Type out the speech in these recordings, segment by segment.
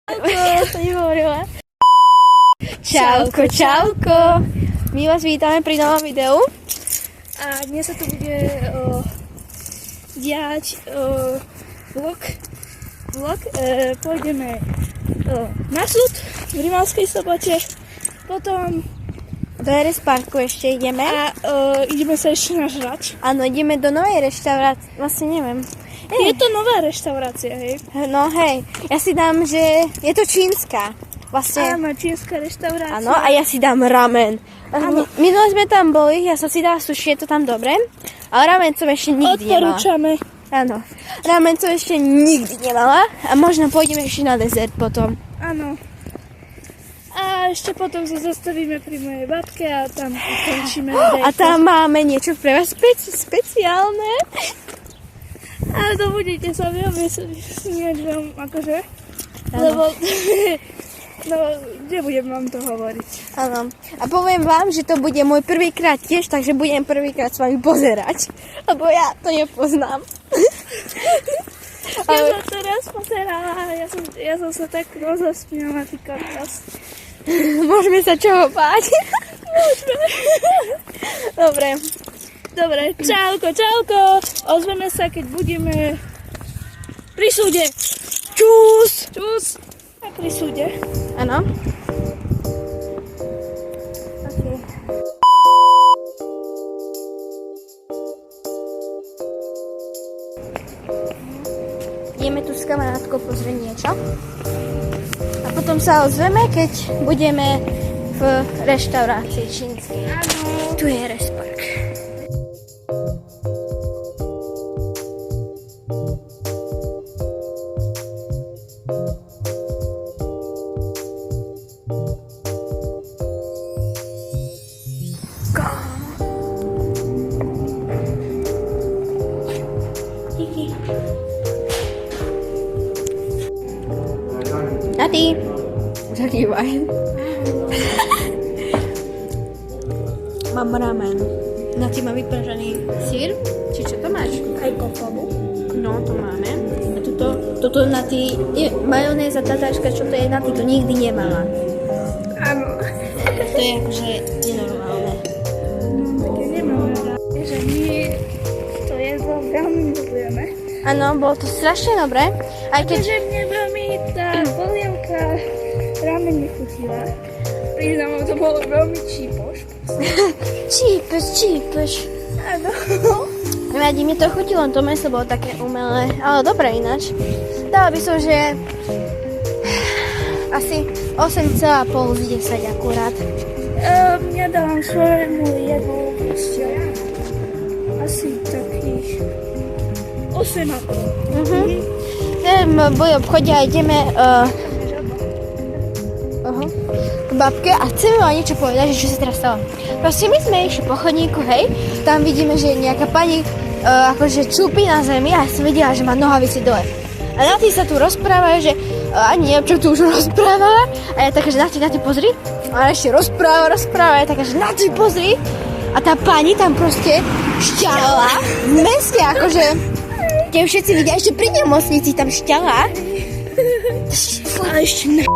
To nehovorila. Čauko, čauko. My vás vítame pri novom videu. A dnes sa tu bude diať vlog. Pôjdeme na súd v Rimavskej Sobote. Potom Do RS Parku ešte ideme. a ideme sa ešte nažrať. Áno, ideme do novej reštaurácie. Vlastne neviem. Je to nová reštaurácia, hej? No hej, ja si dám, že je to čínska. Vlastne. Áno, čínska reštaurácia. Áno, a ja si dám ramen. Minule sme tam boli, ja som si dala sushi, je to tam dobre. Ale ramen som ešte nikdy nemala. Odporúčame. Áno, ramen som ešte nikdy nemala. A možno pôjdeme ešte na dezert potom. Áno. A ešte potom sa zastavíme pri mojej babke a tam ukončíme videjko. A tam máme niečo pre vás speciálne. Ale to budete sa veľmi smiať vám, akože, Áno. lebo, no, nebudem vám to hovoriť. Áno. A poviem vám, že to bude môj prvýkrát tiež, takže budem prvýkrát s vami pozerať. Lebo ja to nepoznám. Ja som teraz pozerala, ja som sa tak rozosmiala, ty kokos. Môžeme sa čoho báť? Dobre. Dobre, čauko, čauko, ozveme sa, keď budeme pri súde. Čus! Čus. A pri súde. Áno. Ideme tu s kamarátkou pozrieť niečo. A potom sa ozveme, keď budeme v reštaurácii čínskej. Áno. Tu je RS Park. Nati. Zakývaj. Mám ramen. Nati má vypražený syr. Či čo to máš? Aj kokobu. No, to máme. A toto Nati je majonéza tatáčka, čo to je Nati, to nikdy nemala. Áno. To je akože nenormálne. Také nemám rada. Že my to jedlo veľmi milujeme. Áno, bolo to strašne dobré. Aj keď... Takže mne veľmi tá polievka ramen nechutila. Priznám, to bolo veľmi čípoš. Čípeš. Áno. Nevadí, mi to chutilo, to mäso bolo také umelé, ale dobre ináč. Dala by som, že asi 8,5 z 10 akurát. Ja dávam svojemu jedlu proste asi takých 8,5. Ideme v obchode a ideme k babke a chceme vám niečo povedať, že čo sa teraz stalo. Proste my sme išli po chodníku, hej, tam vidíme, že nejaká pani akože čúpi na zemi a ja som videla, že má nohavici dole. A Nati sa tu rozpráva, že ani neviem, čo tu už rozprávala. A ja taká, že Nati, pozri. A ešte rozpráva. A ja taká, že Nati, pozri. A tá pani tam proste šťala v meste, akože keď všetci vidia, ešte pri nemocnici tam šťala. A ešte na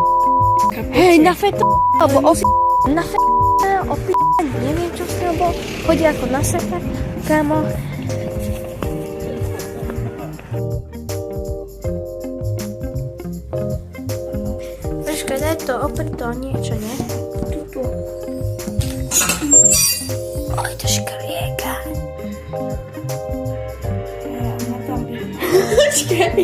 Hej, na feto, alebo na feto, neviem čo s ňou bol. Chodí ako na sepe, kámo. Troška, daj to opäť to niečo, nie? tuto. Oj, to škrieka. Ja tam Počkaj.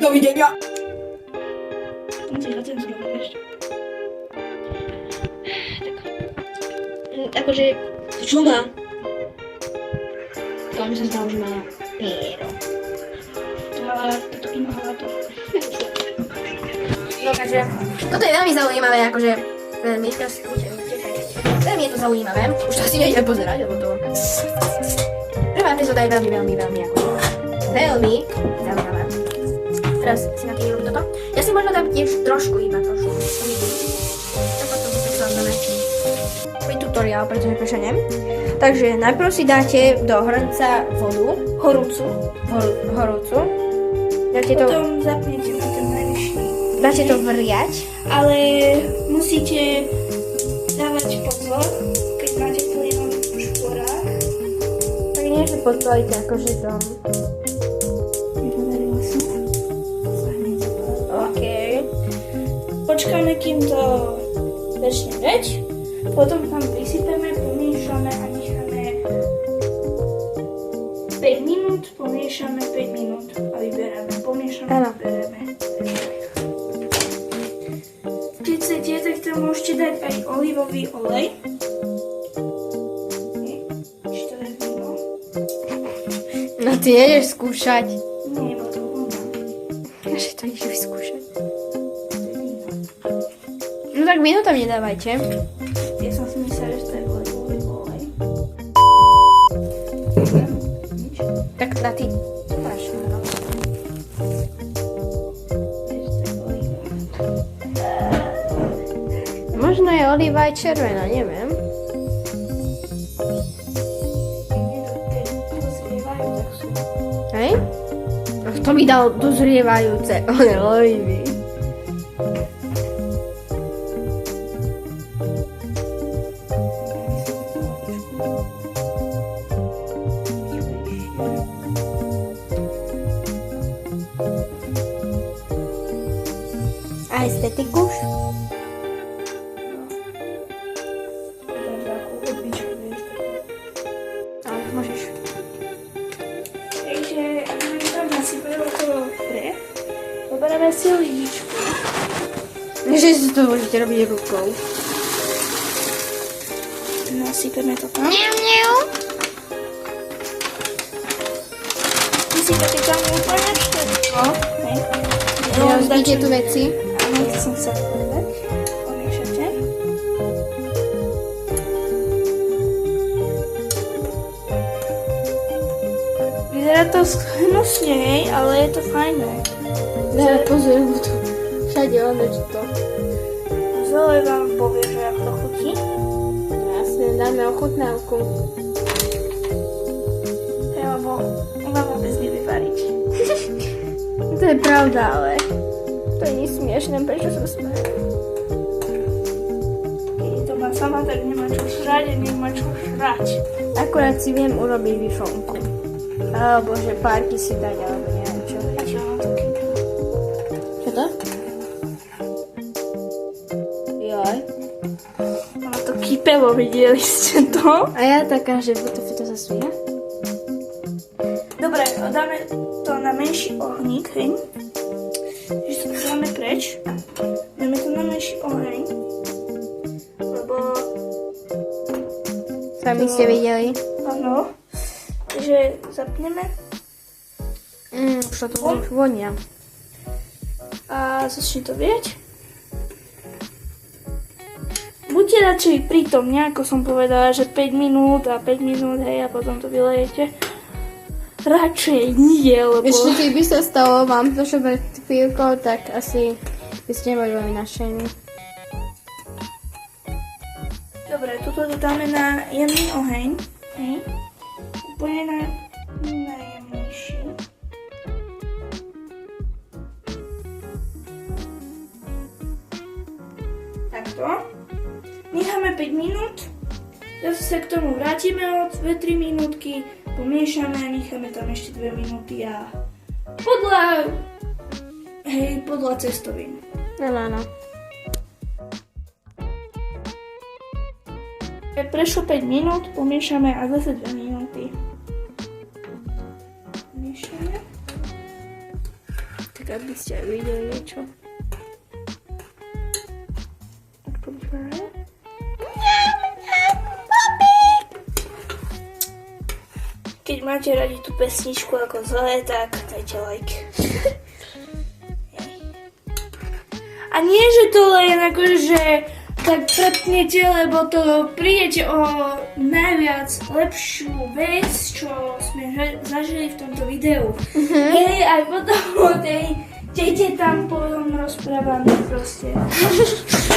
Dovidenia. Akože, čo má? To mi sa zdalo, že má péro. To inhalátor. No takže, toto je veľmi zaujímavé, akože veľmi veľmi je to zaujímavé. Už to asi nejdeme pozerať, lebo to... Prvá epizóda je veľmi akože veľmi zaujímavé. Teraz si na tým toto. Ja si možno dám tiež trošku, iba trošku. Uvidím. A potom si to dáme. Prvý tutoriál, pretože prečo Takže najprv si dáte do hrnca vodu. Horúcu. Dáte to... Potom zapnete na ten najvyšší. Dáte to vriať. Ale musíte dávať pozor, keď máte plyn v šporách. Tak nie, že podpalíte akože to. Nepodarilo sa. OK. Počkáme, kým to začne veť. Potom tam vysypeme, pomiešame a necháme 5 minút, pomiešame 5 minút a vyberáme. Pomiešame a vyberáme. Keď chcete, tak tam môžete dať aj olivový olej. Či to je víno? No ty nejdeš skúšať. Nie, bo to voda. Že to ideš vyskúšať. To je víno. No tak víno tam nedávajte. Ja som si myslela, že to je olivový olej. Nič. Tak na ty. Máš. Možno je oliva aj červená, neviem. Hej? A kto mi dal dozrievajúce olivy? A estetikus? Ale môžeš. Takže my tam nasypeme okolo pre. Poberieme si lyžičku. Že si to môžete robiť rukou. Nasypeme to tam. Vysypete tam úplne všetko. Rozdíte tu veci. Áno, to som sa povedať. Pomiešate. Vyzerá to hnusne, hej, ale je to fajné. Daj pozor, tu všade ono, čo to. Zole vám povie, že ako to chutí. Jasne, dáme ochutnávku. Lebo vám vôbec nevyvariť. To je pravda, ale to je nesmiešné, prečo sa smejem. Keď to má sama, tak nemá čo žrať a nemá čo žrať. Akurát si viem urobiť vyšonku. Alebo že párky si dať, alebo neviem čo. A čo mám to kýpne? Čo to? Joj. Ono to kýpelo, videli ste to? A ja taká, že to sa svíja. Dobre, dáme to na menší ohník, hej. Takže to dáme preč. Dáme to na menší oheň. Lebo... Sami ste videli. Áno. Takže zapneme. Už to už vonia. A začne to vieť. Buďte radšej pri tom, ako som povedala, že 5 minút a 5 minút, hej, a potom to vylejete. Radšej nie, lebo... Ešte keď by sa stalo vám to, že pred chvíľkou, tak asi by ste neboli veľmi nadšení. Dobre, toto dáme na jemný oheň. Hej. Úplne na najjemnejší. Takto. Necháme 5 minút. Zase sa k tomu vrátime o 2-3 minútky. Pomiešame a necháme tam ešte 2 minúty a podľa cestovín. No. Prešlo 5 minút, pomiešame a zase 2 minúty. Miešame. Tak aby ste aj videli niečo. Tak to vyzerá. Keď máte radi tú pesničku ako Zole, tak dajte like. A nie, že to len akože tak prepnete, lebo to prídete o najviac lepšiu vec, čo sme zažili v tomto videu. Hej, aj potom o tej tete tam potom rozprávame proste.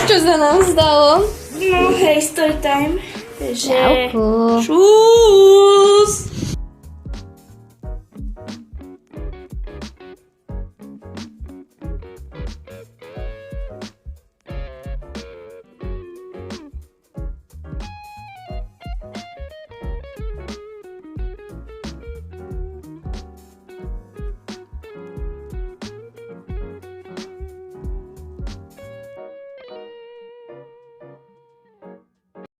Čo sa nám stalo? No hej, story time. Takže... Čauku. Čus!